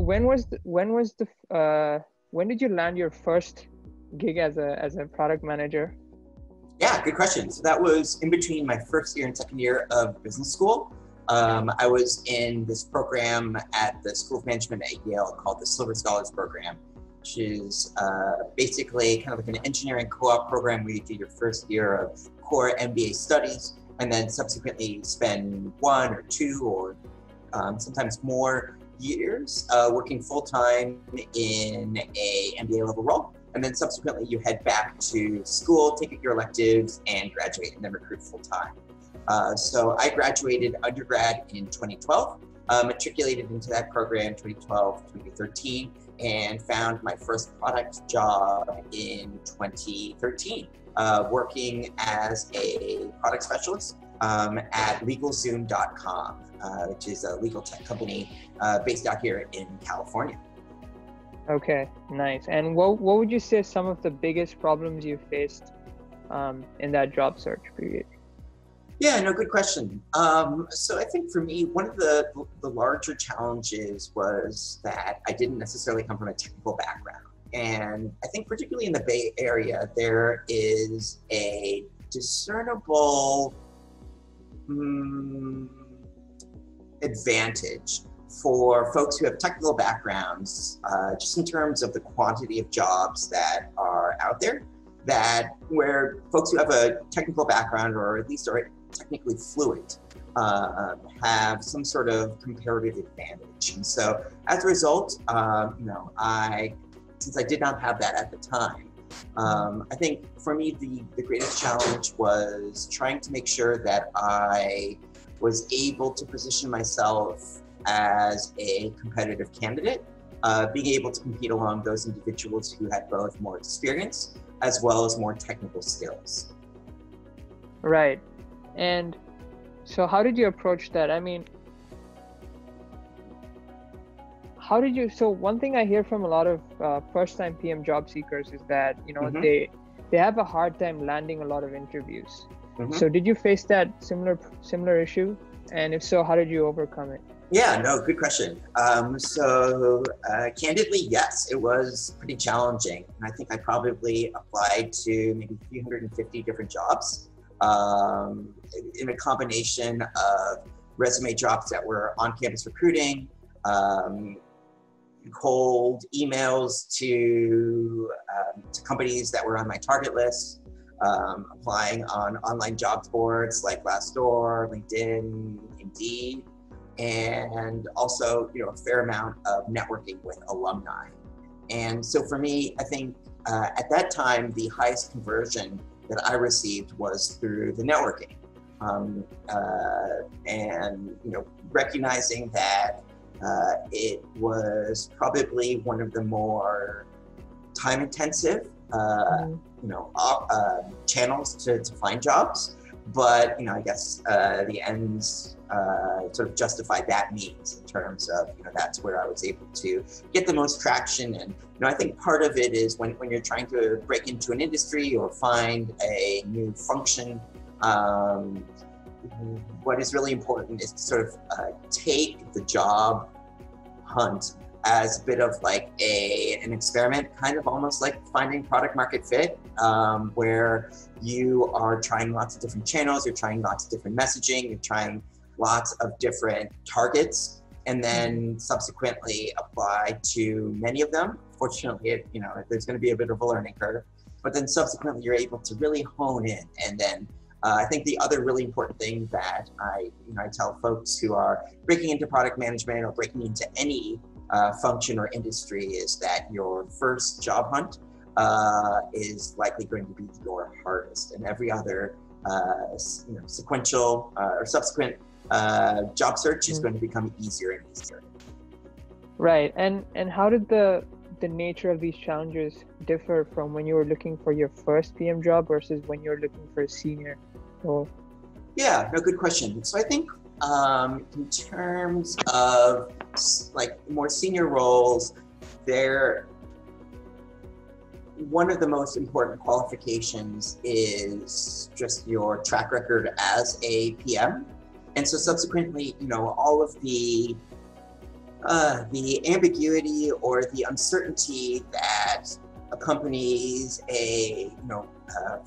when did you land your first gig as a product manager? Yeah, good question. So that was in between my first year and second year of business school. I was in this program at the School of Management at Yale called the Silver Scholars Program, which is basically kind of like an engineering co-op program where you do your first year of core MBA studies and then subsequently spend 1 or 2 or sometimes more years working full-time in a MBA level role. And then subsequently you head back to school, take your electives, and graduate, and then recruit full-time. So I graduated undergrad in 2012, matriculated into that program 2012, 2013, and found my first product job in 2013, working as a product specialist at LegalZoom.com, which is a legal tech company based out here in California. Okay, nice. And what would you say some of the biggest problems you faced in that job search period? Yeah, no, good question. So I think for me, one of the larger challenges was that I didn't necessarily come from a technical background. And I think particularly in the Bay Area, there is a discernible advantage for folks who have technical backgrounds, just in terms of the quantity of jobs that are out there, that where folks who have a technical background or at least are technically fluent have some sort of comparative advantage. And so as a result, since I did not have that at the time, I think for me, the greatest challenge was trying to make sure that I was able to position myself as a competitive candidate, being able to compete along those individuals who had both more experience as well as more technical skills. Right. And so how did you approach that? I mean, so one thing I hear from a lot of first-time PM job seekers is that, they have a hard time landing a lot of interviews. So did you face that similar issue? And if so, how did you overcome it? Yeah, no, good question. Candidly, yes, it was pretty challenging. And I think I probably applied to maybe 350 different jobs in a combination of resume jobs that were on-campus recruiting, cold emails to companies that were on my target list, applying on online job boards like Glassdoor, LinkedIn, Indeed, and also, a fair amount of networking with alumni. And so for me, I think at that time, the highest conversion that I received was through the networking. And recognizing that it was probably one of the more time-intensive channels to find jobs, but I guess the ends sort of justified that means in terms of that's where I was able to get the most traction. And I think part of it is when you're trying to break into an industry or find a new function, what is really important is to sort of take the job hunt as a bit of like an experiment, kind of almost like finding product market fit, where you are trying lots of different channels, you're trying lots of different messaging, you're trying lots of different targets, and then subsequently apply to many of them. Fortunately, there's going to be a bit of a learning curve, but then subsequently you're able to really hone in. And then I think the other really important thing that I tell folks who are breaking into product management or breaking into any function or industry is that your first job hunt is likely going to be your hardest, and every other sequential or subsequent job search is going to become easier and easier. Right. And how did the nature of these challenges differ from when you were looking for your first PM job versus when you were looking for a senior role? Yeah, no, good question. So I think in terms of like more senior roles, one of the most important qualifications is just your track record as a PM. And so subsequently, all of the The ambiguity or the uncertainty that accompanies a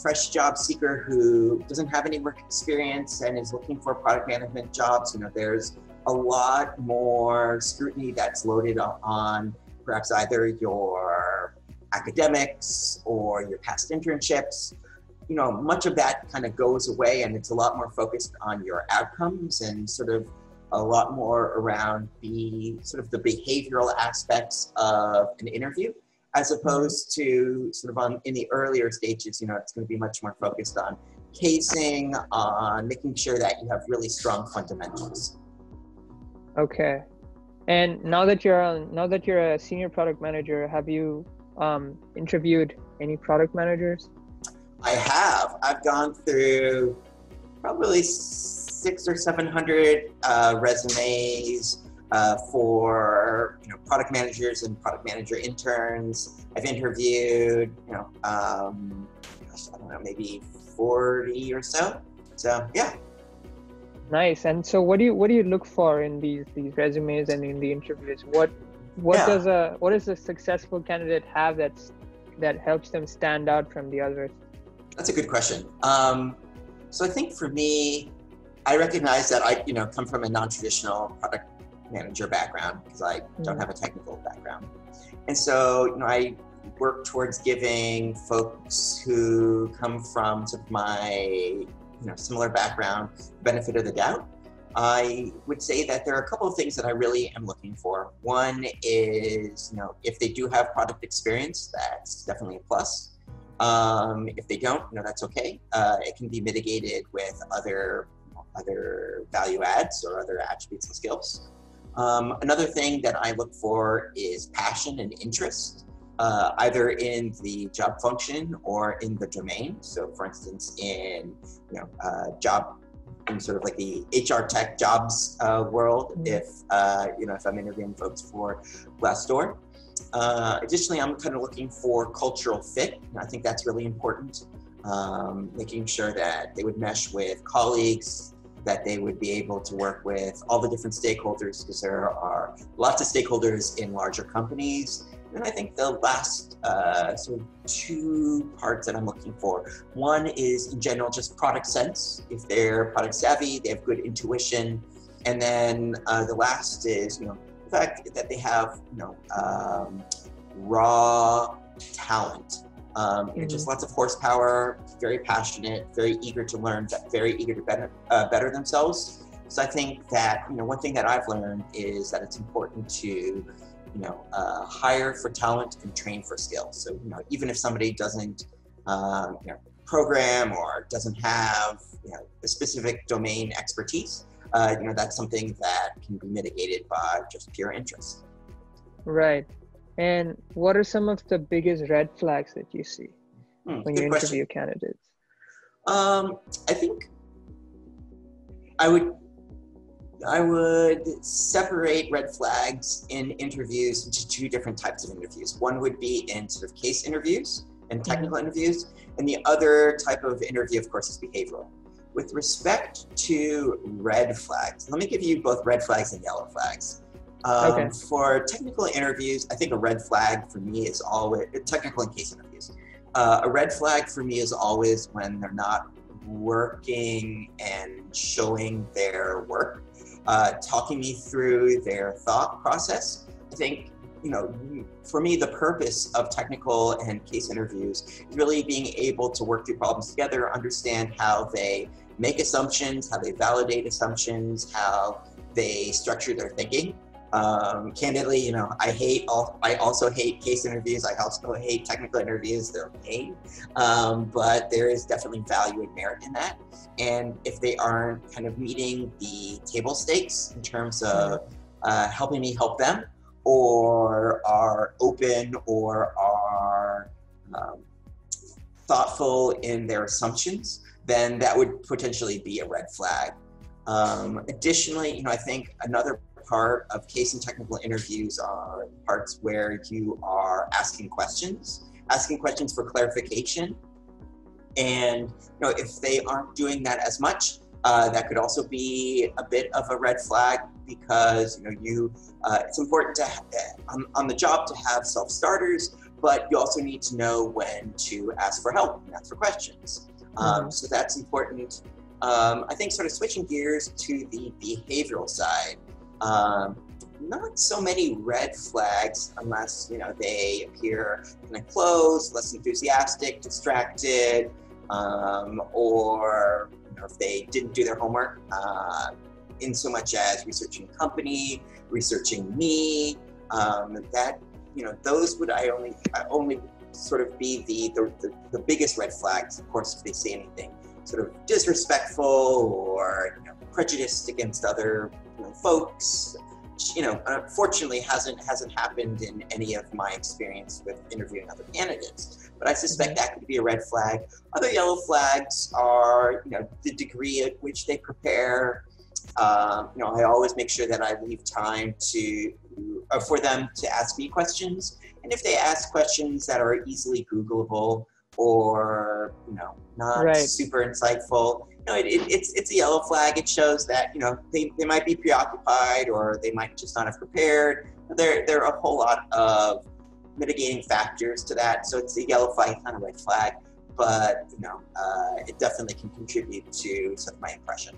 fresh job seeker who doesn't have any work experience and is looking for product management jobs. There's a lot more scrutiny that's loaded on perhaps either your academics or your past internships. Much of that kind of goes away, and it's a lot more focused on your outcomes and sort of a lot more around the behavioral aspects of an interview, as opposed to in the earlier stages, it's going to be much more focused on casing, on making sure that you have really strong fundamentals. Okay. And now that you're a senior product manager, have you interviewed any product managers? I have. I've gone through probably 600 or 700 resumes for product managers and product manager interns. I've interviewed I don't know, maybe 40 or so. So yeah. Nice. And so what do you look for in these resumes and in the interviews? What does a successful candidate have that helps them stand out from the others? That's a good question. So I think for me, I recognize that I come from a non-traditional product manager background because I don't have a technical background. And so I work towards giving folks who come from sort of my similar background benefit of the doubt. I would say that there are a couple of things that I really am looking for. One is, if they do have product experience, that's definitely a plus. If they don't, that's okay. It can be mitigated with other value adds or other attributes and skills. Another thing that I look for is passion and interest, either in the job function or in the domain. So for instance, in job, in sort of like the HR tech jobs world, if I'm interviewing folks for Glassdoor. Additionally, I'm kind of looking for cultural fit. And I think that's really important. Making sure that they would mesh with colleagues, that they would be able to work with all the different stakeholders, because there are lots of stakeholders in larger companies. And I think the last sort of two parts that I'm looking for, one is in general just product sense. If they're product savvy, they have good intuition. And then the last is, the fact that they have, raw talent. Just lots of horsepower, very passionate, very eager to learn, very eager to better themselves. So I think that, one thing that I've learned is that it's important to, hire for talent and train for skills. So, even if somebody doesn't, program or doesn't have, a specific domain expertise, that's something that can be mitigated by just pure interest. Right. And what are some of the biggest red flags that you see when you interview candidates? I think I would separate red flags in interviews into two different types of interviews. One would be in sort of case interviews and technical interviews, and the other type of interview, of course, is behavioral. With respect to red flags, let me give you both red flags and yellow flags. For technical interviews, I think a red flag for me is always, technical and case interviews, a red flag for me is always when they're not working and showing their work, talking me through their thought process. I think, for me, the purpose of technical and case interviews is really being able to work through problems together, understand how they make assumptions, how they validate assumptions, how they structure their thinking. Candidly, I also hate case interviews. I also hate technical interviews. They're a pain. But there is definitely value and merit in that. And if they aren't kind of meeting the table stakes in terms of helping me help them, or are open or are thoughtful in their assumptions, then that would potentially be a red flag. Additionally, I think another part of case and technical interviews are parts where you are asking questions for clarification. And if they aren't doing that as much, that could also be a bit of a red flag, because it's important to on the job to have self-starters, but you also need to know when to ask for help and ask for questions. So that's important. I think sort of switching gears to the behavioral side, not so many red flags unless they appear kind of closed, less enthusiastic, distracted, or if they didn't do their homework, in so much as researching company, researching me, those would I only sort of be the biggest red flags. Of course, if they say anything sort of disrespectful or prejudiced against other folks, unfortunately hasn't happened in any of my experience with interviewing other candidates. But I suspect that could be a red flag. Other yellow flags are the degree at which they prepare. I always make sure that I leave time for them to ask me questions. And if they ask questions that are easily Googleable or not super insightful, it's a yellow flag. It shows that they might be preoccupied or they might just not have prepared. There are a whole lot of mitigating factors to that, so it's a yellow flag, not a red flag. But it definitely can contribute to sort of my impression.